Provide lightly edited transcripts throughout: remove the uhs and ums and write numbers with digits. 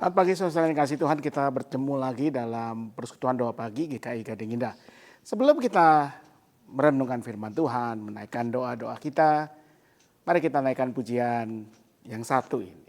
Selamat pagi saudara yang kasih Tuhan, kita bertemu lagi dalam persekutuan doa pagi GKI Gading Indah. Sebelum kita merenungkan firman Tuhan, menaikkan doa-doa kita, mari kita naikkan pujian yang satu ini.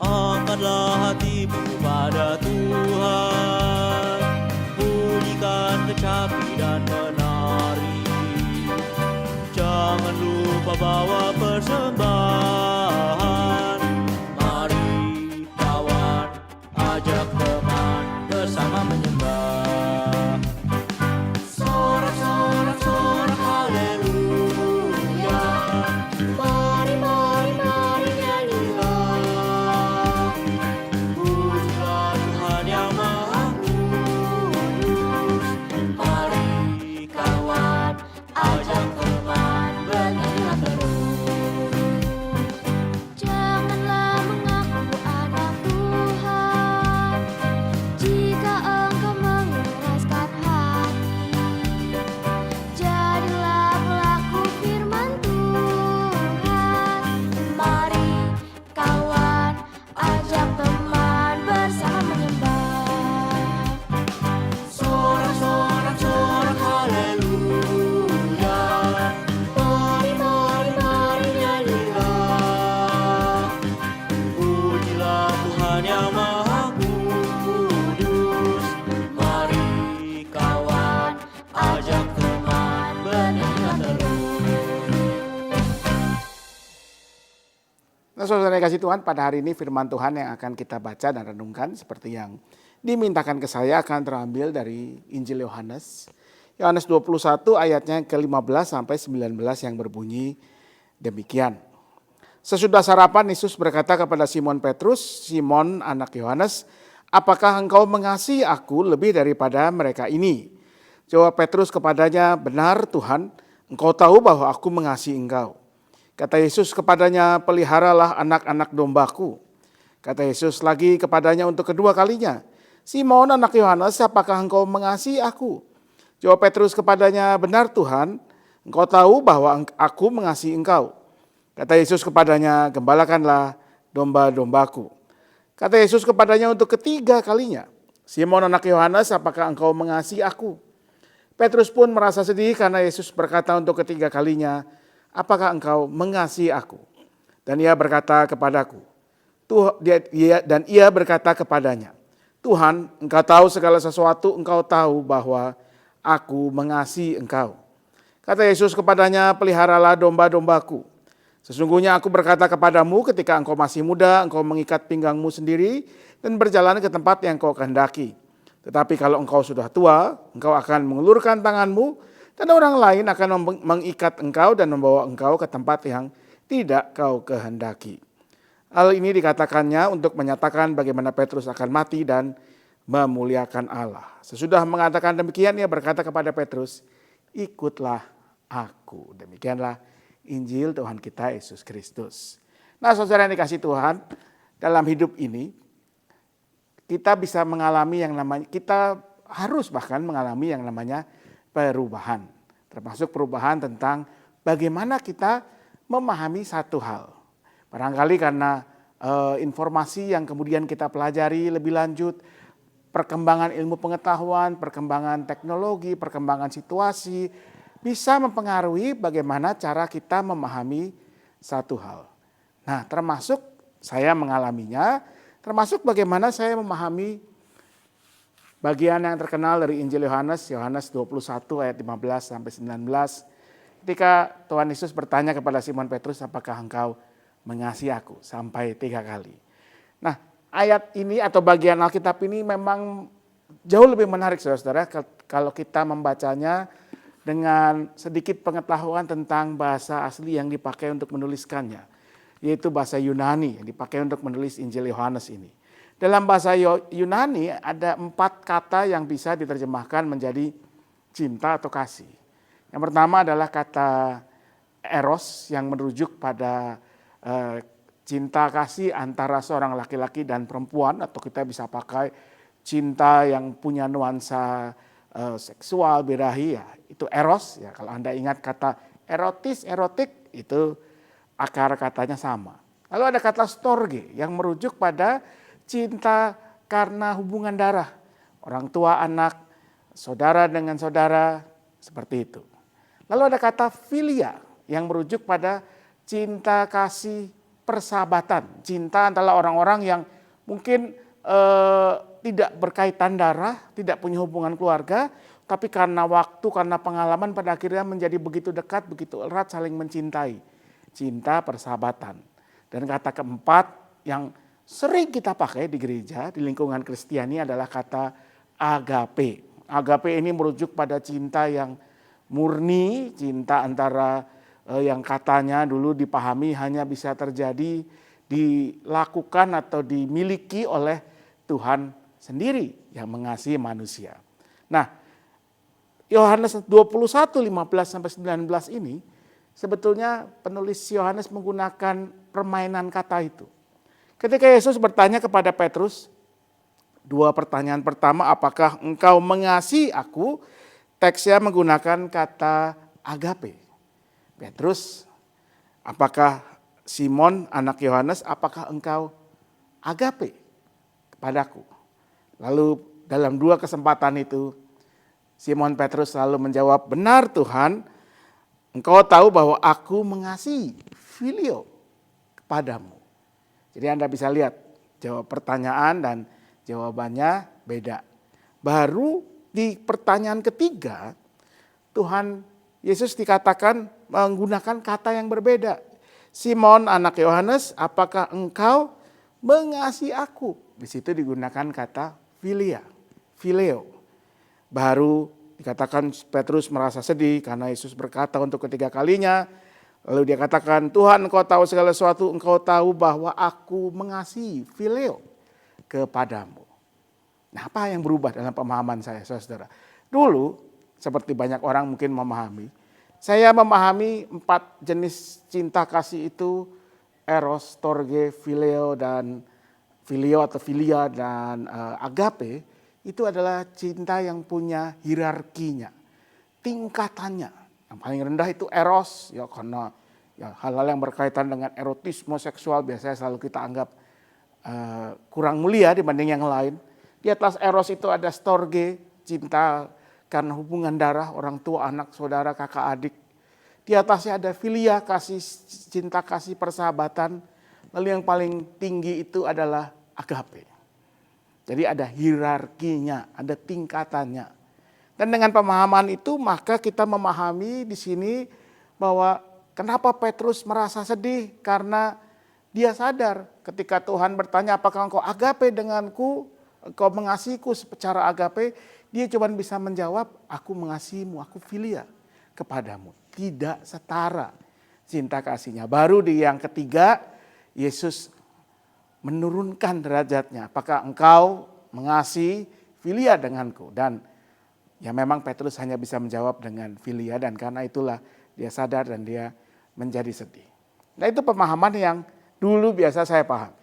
Angkatlah hatimu pada Tuhan, bunyikan kecapi dan menari. Jangan lupa bawa persembahan. Mari kawan, ajak teman bersama menyembah. Sorak-sorak sorak haleluya. Mari nyanyilah. Pujilah Tuhan yang Maha Kudus. Mari kawan, ajak teman bernyanyilah terus. Janganlah mengaku ada Tuhan jika engkau mengeraskan hati. Jadilah pelaku firman Tuhan. Mari kawan, ajak teman bersama menyembah. Sorak-sorak sorak haleluya. Mari nyanyilah. Pujilah Tuhan yang Maha Kudus. Mari kawan, ajak teman bernyanyilah terus. Nah saudara yang kasih Tuhan, pada hari ini firman Tuhan yang akan kita baca dan renungkan seperti yang dimintakan ke saya akan terambil dari Injil Yohanes. Yohanes 21 ayatnya ke-15 sampai 19 yang berbunyi demikian. Sesudah sarapan Yesus berkata kepada Simon Petrus, "Simon anak Yohanes, apakah engkau mengasihi aku lebih daripada mereka ini?" Jawab Petrus kepadanya, "Benar Tuhan, engkau tahu bahwa aku mengasihi engkau." Kata Yesus kepadanya, "Peliharalah anak-anak dombaku." Kata Yesus lagi kepadanya untuk kedua kalinya, "Simon anak Yohanes, apakah engkau mengasihi aku?" Jawab Petrus kepadanya, "Benar Tuhan, engkau tahu bahwa aku mengasihi engkau." Kata Yesus kepadanya, "Gembalakanlah domba-dombaku." Kata Yesus kepadanya untuk ketiga kalinya, "Simon anak Yohanes, apakah engkau mengasihi aku?" Petrus pun merasa sedih karena Yesus berkata untuk ketiga kalinya, "Apakah engkau mengasihi aku?" Dan ia berkata kepadanya, "Tuhan, engkau tahu segala sesuatu, engkau tahu bahwa aku mengasihi engkau." Kata Yesus kepadanya, "Peliharalah domba-dombaku. Sesungguhnya aku berkata kepadamu, ketika engkau masih muda, engkau mengikat pinggangmu sendiri dan berjalan ke tempat yang engkau kehendaki. Tetapi kalau engkau sudah tua, engkau akan mengulurkan tanganmu dan orang lain akan mengikat engkau dan membawa engkau ke tempat yang tidak kau kehendaki." Hal ini dikatakannya untuk menyatakan bagaimana Petrus akan mati dan memuliakan Allah. Sesudah mengatakan demikian, ia berkata kepada Petrus, "Ikutlah aku." Demikianlah Injil Tuhan kita Yesus Kristus. Nah saudara yang dikasih Tuhan, dalam hidup ini kita bisa mengalami yang namanya, kita harus bahkan mengalami yang namanya perubahan. Termasuk perubahan tentang bagaimana kita memahami satu hal. Barangkali karena informasi yang kemudian kita pelajari lebih lanjut, perkembangan ilmu pengetahuan, perkembangan teknologi, perkembangan situasi, bisa mempengaruhi bagaimana cara kita memahami satu hal. Nah termasuk saya mengalaminya, termasuk bagaimana saya memahami bagian yang terkenal dari Injil Yohanes, Yohanes 21 ayat 15 sampai 19. Ketika Tuhan Yesus bertanya kepada Simon Petrus, "Apakah engkau mengasihi aku?" sampai 3 kali. Nah ayat ini atau bagian Alkitab ini memang jauh lebih menarik saudara-saudara kalau kita membacanya dengan sedikit pengetahuan tentang bahasa asli yang dipakai untuk menuliskannya, yaitu bahasa Yunani yang dipakai untuk menulis Injil Yohanes ini. Dalam bahasa Yunani ada 4 kata yang bisa diterjemahkan menjadi cinta atau kasih. Yang pertama adalah kata eros yang merujuk pada cinta kasih antara seorang laki-laki dan perempuan, atau kita bisa pakai cinta yang punya nuansa seksual birahi, ya itu eros ya. Kalau Anda ingat kata erotis, erotik, itu akar katanya sama. Lalu ada kata storge yang merujuk pada cinta karena hubungan darah, orang tua anak, saudara dengan saudara, seperti itu. Lalu ada kata filia yang merujuk pada cinta kasih persahabatan, cinta antara orang-orang yang mungkin tidak berkaitan darah, tidak punya hubungan keluarga, tapi karena waktu, karena pengalaman pada akhirnya menjadi begitu dekat, begitu erat, saling mencintai. Cinta persahabatan. Dan kata keempat yang sering kita pakai di gereja, di lingkungan Kristiani adalah kata agape. Agape ini merujuk pada cinta yang murni, cinta antara yang katanya dulu dipahami hanya bisa terjadi, dilakukan atau dimiliki oleh Tuhan sendiri yang mengasihi manusia. Nah, Yohanes 21:15-19 ini sebetulnya penulis Yohanes menggunakan permainan kata itu. Ketika Yesus bertanya kepada Petrus, dua pertanyaan pertama, apakah engkau mengasihi aku? Teksnya menggunakan kata agape. Petrus, apakah Simon anak Yohanes, apakah engkau agape padaku? Lalu dalam dua kesempatan itu Simon Petrus selalu menjawab, benar Tuhan, engkau tahu bahwa aku mengasihi, filio, kepadamu. Jadi Anda bisa lihat jawab pertanyaan dan jawabannya beda. Baru di pertanyaan ketiga Tuhan Yesus dikatakan menggunakan kata yang berbeda. Simon anak Yohanes, apakah engkau mengasihi aku? Di situ digunakan kata filia, fileo. Baru dikatakan Petrus merasa sedih karena Yesus berkata untuk ketiga kalinya. Lalu dia katakan, Tuhan engkau tahu segala sesuatu, engkau tahu bahwa aku mengasihi, fileo, kepadamu. Nah, apa yang berubah dalam pemahaman saya, saudara? Dulu, seperti banyak orang mungkin memahami, saya memahami 4 jenis cinta kasih itu, eros, storge, fileo, dan filio atau filia, dan agape, itu adalah cinta yang punya hierarkinya, tingkatannya. Yang paling rendah itu eros, ya karena ya hal-hal yang berkaitan dengan erotisme seksual biasanya selalu kita anggap kurang mulia dibanding yang lain. Di atas eros itu ada storge, cinta karena hubungan darah, orang tua, anak, saudara, kakak, adik. Di atasnya ada filia, kasih, cinta kasih persahabatan. Lalu yang paling tinggi itu adalah agape. Jadi ada hierarkinya, ada tingkatannya. Dan dengan pemahaman itu maka kita memahami di sini bahwa kenapa Petrus merasa sedih, karena dia sadar ketika Tuhan bertanya apakah engkau agape denganku, engkau mengasihiku secara agape, dia cuma bisa menjawab aku mengasihimu, aku filia kepadamu. Tidak setara cinta kasihnya. Baru di yang ketiga Yesus menurunkan derajatnya, apakah engkau mengasihi, filia denganku. Dan ya memang Petrus hanya bisa menjawab dengan filia, dan karena itulah dia sadar dan dia menjadi sedih. Nah, itu pemahaman yang dulu biasa saya pahami.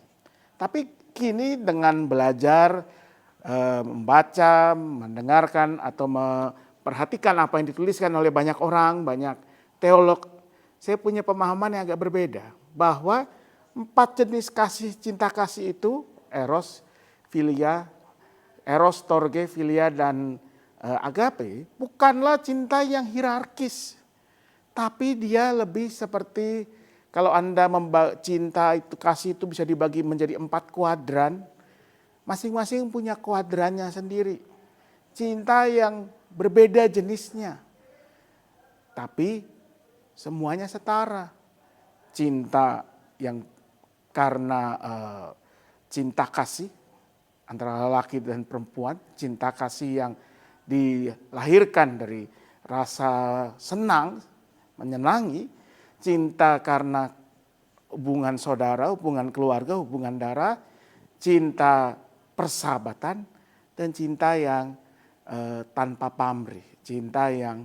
Tapi kini dengan belajar, membaca, mendengarkan atau memperhatikan apa yang dituliskan oleh banyak orang, banyak teolog, saya punya pemahaman yang agak berbeda. Bahwa 4 jenis kasih, cinta kasih itu, eros, filia, eros, storge, filia, dan agape, bukanlah cinta yang hierarkis. Tapi dia lebih seperti kalau Anda cinta itu, kasih itu bisa dibagi menjadi 4 kuadran. Masing-masing punya kuadrannya sendiri. Cinta yang berbeda jenisnya. Tapi semuanya setara. Cinta yang karena cinta kasih antara laki dan perempuan, cinta kasih yang dilahirkan dari rasa senang, menyenangi, cinta karena hubungan saudara, hubungan keluarga, hubungan darah, cinta persahabatan, dan cinta yang tanpa pamrih, cinta yang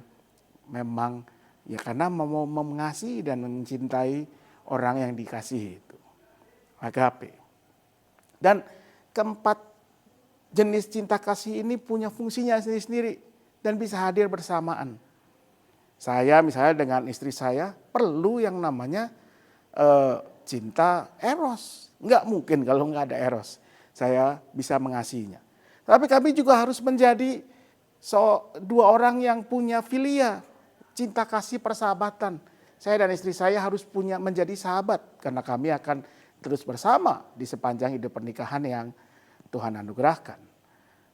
memang ya karena mau mengasihi dan mencintai orang yang dikasihi itu. Agape. Dan keempat jenis cinta kasih ini punya fungsinya sendiri-sendiri dan bisa hadir bersamaan. Saya misalnya dengan istri saya perlu yang namanya cinta eros. Nggak mungkin kalau nggak ada eros saya bisa mengasihinya. Tapi kami juga harus menjadi dua orang yang punya filia, cinta kasih persahabatan. Saya dan istri saya harus menjadi sahabat karena kami akan terus bersama di sepanjang hidup pernikahan yang Tuhan anugerahkan.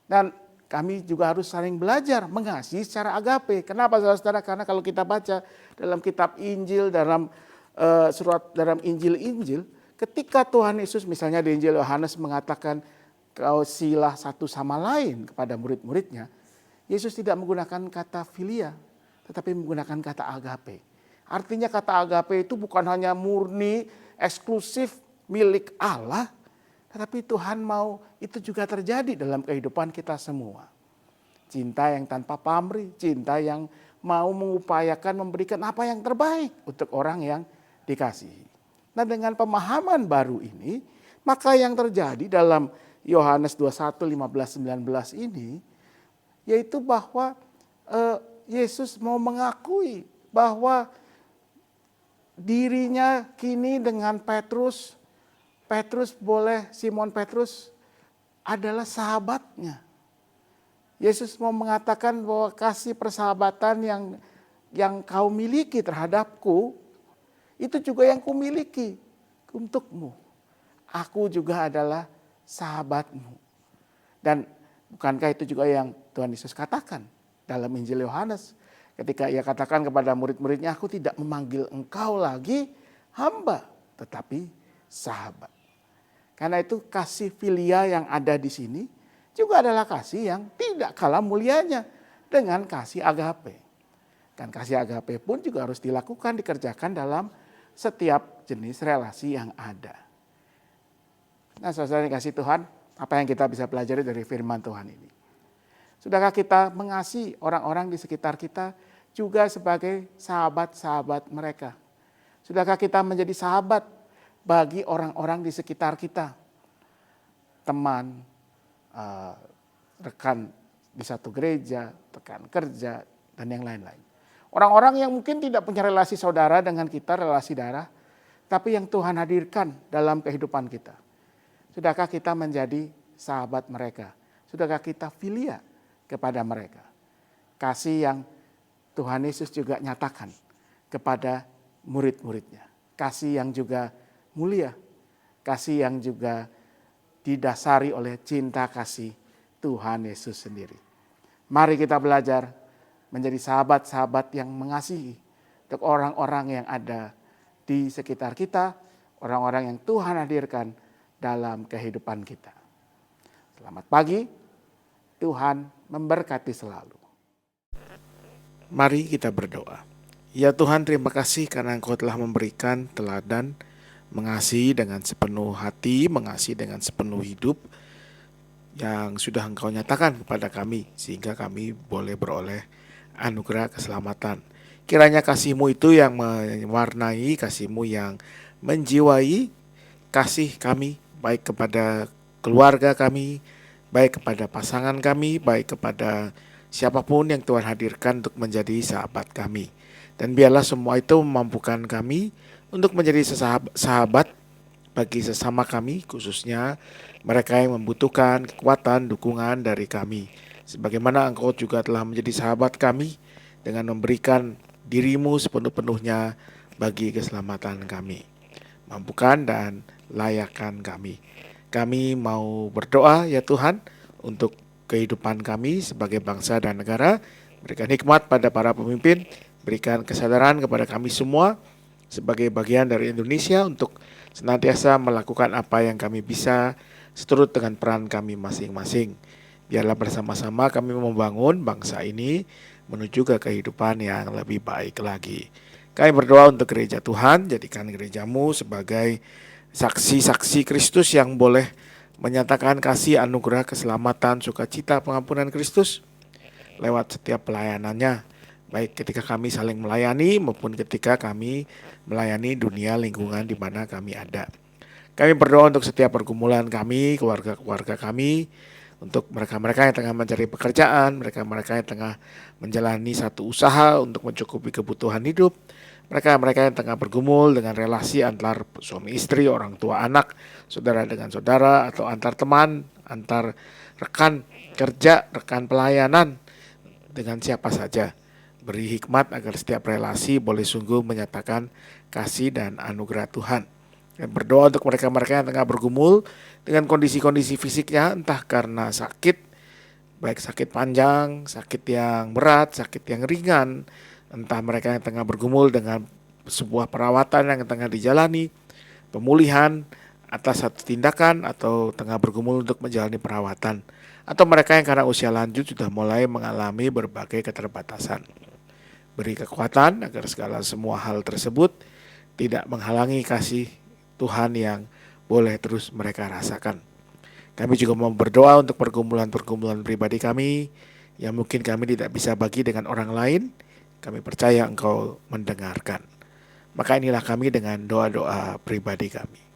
Dan kami juga harus saling belajar mengasihi secara agape. Kenapa saudara-saudara? Karena kalau kita baca dalam kitab Injil, dalam Injil, ketika Tuhan Yesus misalnya di Injil Yohanes mengatakan kasihilah satu sama lain kepada murid-muridnya, Yesus tidak menggunakan kata filia, tetapi menggunakan kata agape. Artinya kata agape itu bukan hanya murni, eksklusif milik Allah, tetapi Tuhan mau itu juga terjadi dalam kehidupan kita semua. Cinta yang tanpa pamrih, cinta yang mau mengupayakan memberikan apa yang terbaik untuk orang yang dikasihi. Nah dengan pemahaman baru ini, maka yang terjadi dalam Yohanes 21, 15, 19 ini, yaitu bahwa Yesus mau mengakui bahwa dirinya kini dengan Simon Petrus adalah sahabatnya. Yesus mau mengatakan bahwa kasih persahabatan yang kau miliki terhadapku, itu juga yang kumiliki untukmu. Aku juga adalah sahabatmu. Dan bukankah itu juga yang Tuhan Yesus katakan dalam Injil Yohanes? Ketika ia katakan kepada murid-muridnya, aku tidak memanggil engkau lagi hamba, tetapi sahabat. Karena itu kasih filia yang ada di sini juga adalah kasih yang tidak kalah mulianya dengan kasih agape. Dan kasih agape pun juga harus dikerjakan dalam setiap jenis relasi yang ada. Nah saudara yang kasih Tuhan, apa yang kita bisa pelajari dari firman Tuhan ini? Sudahkah kita mengasihi orang-orang di sekitar kita juga sebagai sahabat-sahabat mereka? Sudahkah kita menjadi sahabat bagi orang-orang di sekitar kita? Teman, rekan di satu gereja, rekan kerja, dan yang lain-lain. Orang-orang yang mungkin tidak punya relasi saudara dengan kita, relasi darah, tapi yang Tuhan hadirkan dalam kehidupan kita. Sudahkah kita menjadi sahabat mereka? Sudahkah kita filia kepada mereka? Kasih yang Tuhan Yesus juga nyatakan kepada murid-muridnya. Kasih yang juga mulia. Kasih yang juga didasari oleh cinta kasih Tuhan Yesus sendiri. Mari kita belajar menjadi sahabat-sahabat yang mengasihi untuk orang-orang yang ada di sekitar kita, orang-orang yang Tuhan hadirkan dalam kehidupan kita. Selamat pagi, Tuhan memberkati selalu. Mari kita berdoa. Ya Tuhan, terima kasih karena Engkau telah memberikan teladan mengasihi dengan sepenuh hati, mengasihi dengan sepenuh hidup yang sudah Engkau nyatakan kepada kami sehingga kami boleh beroleh anugerah keselamatan. Kiranya kasih-Mu itu yang mewarnai, kasih-Mu yang menjiwai kasih kami, baik kepada keluarga kami, baik kepada pasangan kami, baik kepada siapapun yang Tuhan hadirkan untuk menjadi sahabat kami. Dan biarlah semua itu memampukan kami untuk menjadi sahabat bagi sesama kami, khususnya mereka yang membutuhkan kekuatan, dukungan dari kami. Sebagaimana Engkau juga telah menjadi sahabat kami dengan memberikan diri-Mu sepenuh-penuhnya bagi keselamatan kami. Mampukan dan layakkan kami. Kami mau berdoa ya Tuhan untuk kehidupan kami sebagai bangsa dan negara. Berikan hikmat pada para pemimpin, berikan kesadaran kepada kami semua sebagai bagian dari Indonesia untuk senantiasa melakukan apa yang kami bisa seturut dengan peran kami masing-masing. Biarlah bersama-sama kami membangun bangsa ini menuju ke kehidupan yang lebih baik lagi. Kami berdoa untuk gereja Tuhan, jadikan gereja-Mu sebagai saksi-saksi Kristus yang boleh menyatakan kasih, anugerah, keselamatan, sukacita, pengampunan Kristus lewat setiap pelayanannya, baik ketika kami saling melayani maupun ketika kami melayani dunia lingkungan di mana kami ada. Kami berdoa untuk setiap pergumulan kami, keluarga-keluarga kami, untuk mereka-mereka yang tengah mencari pekerjaan, mereka-mereka yang tengah menjalani satu usaha untuk mencukupi kebutuhan hidup, mereka-mereka yang tengah bergumul dengan relasi antar suami istri, orang tua anak, saudara dengan saudara, atau antar teman, antar rekan kerja, rekan pelayanan, dengan siapa saja. Beri hikmat agar setiap relasi boleh sungguh menyatakan kasih dan anugerah Tuhan. Dan berdoa untuk mereka-mereka yang tengah bergumul dengan kondisi-kondisi fisiknya, entah karena sakit, baik sakit panjang, sakit yang berat, sakit yang ringan, entah mereka yang tengah bergumul dengan sebuah perawatan yang tengah dijalani, pemulihan atas satu tindakan, atau tengah bergumul untuk menjalani perawatan, atau mereka yang karena usia lanjut sudah mulai mengalami berbagai keterbatasan. Beri kekuatan agar segala semua hal tersebut tidak menghalangi kasih Tuhan yang boleh terus mereka rasakan. Kami juga mau berdoa untuk pergumulan-pergumulan pribadi kami yang mungkin kami tidak bisa bagi dengan orang lain. Kami percaya Engkau mendengarkan. Maka inilah kami dengan doa-doa pribadi kami.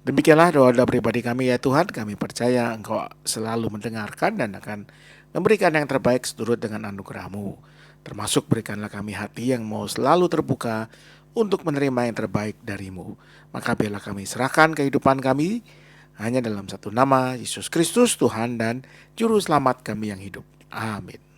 Demikianlah doa-doa pribadi kami ya Tuhan. Kami percaya Engkau selalu mendengarkan dan akan memberikan yang terbaik seturut dengan anugerah-Mu. Termasuk berikanlah kami hati yang mau selalu terbuka untuk menerima yang terbaik dari-Mu. Maka biarlah kami serahkan kehidupan kami hanya dalam satu nama, Yesus Kristus Tuhan dan Juru Selamat kami yang hidup. Amin.